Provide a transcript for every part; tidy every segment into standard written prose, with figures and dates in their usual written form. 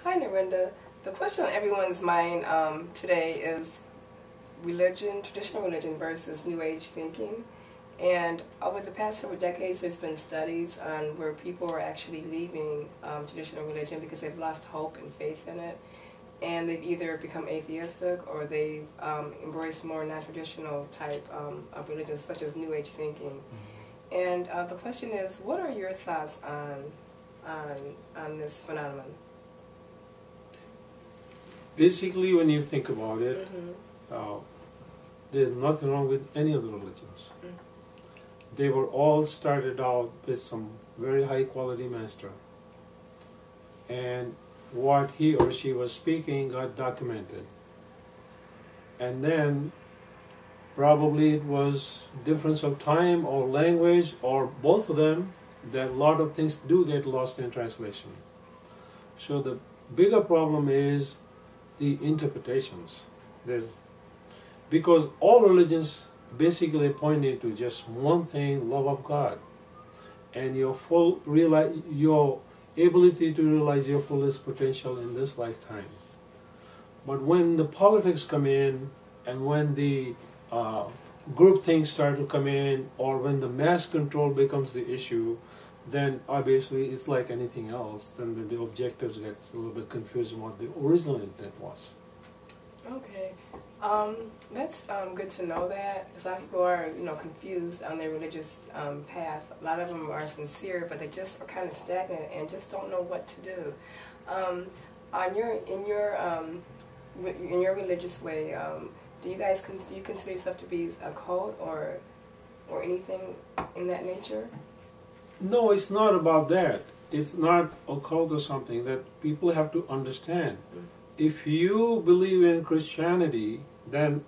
Hi, Narendra. The question on everyone's mind today is religion, traditional religion versus New Age thinking. And over the past several decades, there's been studies on where people are actually leaving traditional religion because they've lost hope and faith in it. And they've either become atheistic or they've embraced more non-traditional type of religions, such as New Age thinking. And the question is, what are your thoughts on this phenomenon? Basically, when you think about it, there's nothing wrong with any of the religions. They were all started out with some very high quality master. And what he or she was speaking got documented. And then probably it was difference of time or language or both of them, that a lot of things do get lost in translation. So the bigger problem is the interpretations. Because all religions basically point into just one thing, love of God, and your ability to realize your fullest potential in this lifetime. But when the politics come in, and when the group things start to come in, or when the mass control becomes the issue, then obviously it's like anything else. Then the objectives get a little bit confused on what the original intent was. Okay, that's good to know that, because a lot of people are, confused on their religious path. A lot of them are sincere, but they just are kind of stagnant and just don't know what to do. In your religious way, do you consider yourself to be a cult or anything in that nature? No, it's not about that. It's not a cult or something that people have to understand. If you believe in Christianity, then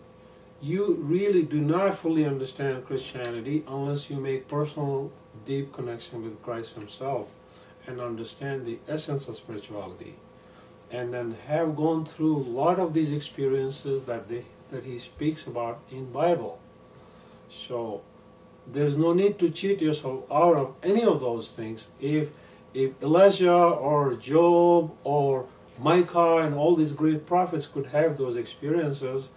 you really do not fully understand Christianity unless you make personal, deep connection with Christ Himself and understand the essence of spirituality, and then have gone through a lot of these experiences that He speaks about in Bible. So there's no need to cheat yourself out of any of those things. If Elijah or Job or Micah and all these great prophets could have those experiences,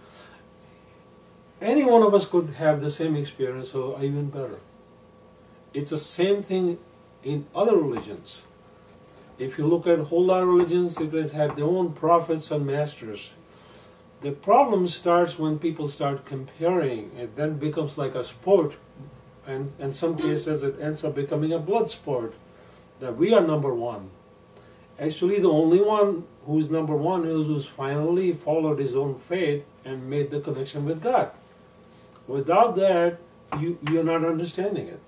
any one of us could have the same experience or even better. It's the same thing in other religions. If you look at a whole lot of religions, it has had their own prophets and masters. The problem starts when people start comparing. It then becomes like a sport, and in some cases it ends up becoming a blood sport, that we are number one. Actually, the only one who's number one is who's finally followed his own faith and made the connection with God. Without that, you're not understanding it.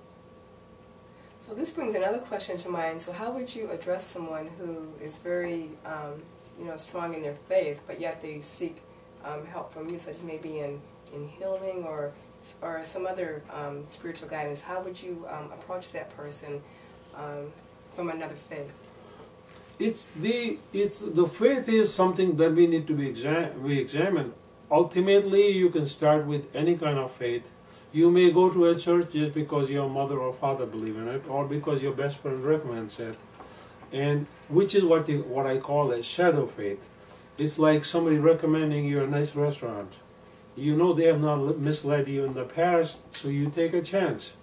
So this brings another question to mind. So how would you address someone who is very, strong in their faith, but yet they seek help from you, such as maybe in healing or some other spiritual guidance? How would you approach that person from another faith? The faith is something that we need to be examined. Ultimately, you can start with any kind of faith. You may go to a church just because your mother or father believe in it, or because your best friend recommends it, and which is what I call a shadow faith. It's like somebody recommending you a nice restaurant. You know they have not misled you in the past, so you take a chance.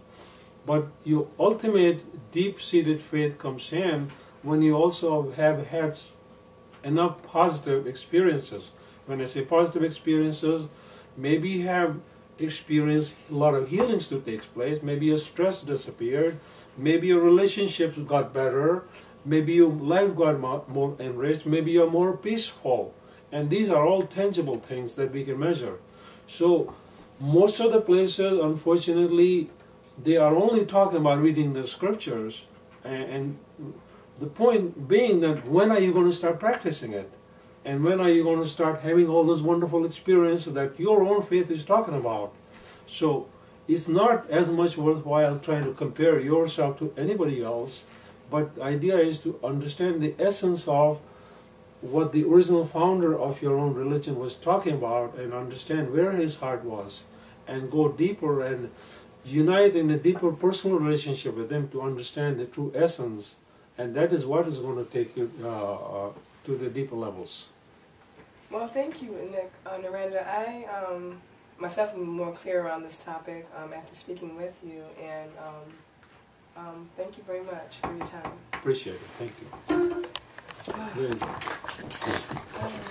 But your ultimate deep-seated faith comes in when you also have had enough positive experiences. When I say positive experiences, maybe you have experienced a lot of healings to take place, maybe your stress disappeared, maybe your relationships got better, maybe your life got more enriched, maybe you're more peaceful. And these are all tangible things that we can measure. So most of the places, unfortunately, they are only talking about reading the scriptures, and the point being that when are you going to start practicing it? And when are you going to start having all those wonderful experiences that your own faith is talking about? So it's not as much worthwhile trying to compare yourself to anybody else, but the idea is to understand the essence of what the original founder of your own religion was talking about, and understand where his heart was, and go deeper and unite in a deeper personal relationship with him to understand the true essence And that is what is going to take you to the deeper levels. Well, thank you, Narendra. I myself am more clear around this topic after speaking with you, and thank you very much for your time. Appreciate it. Thank you. Very good.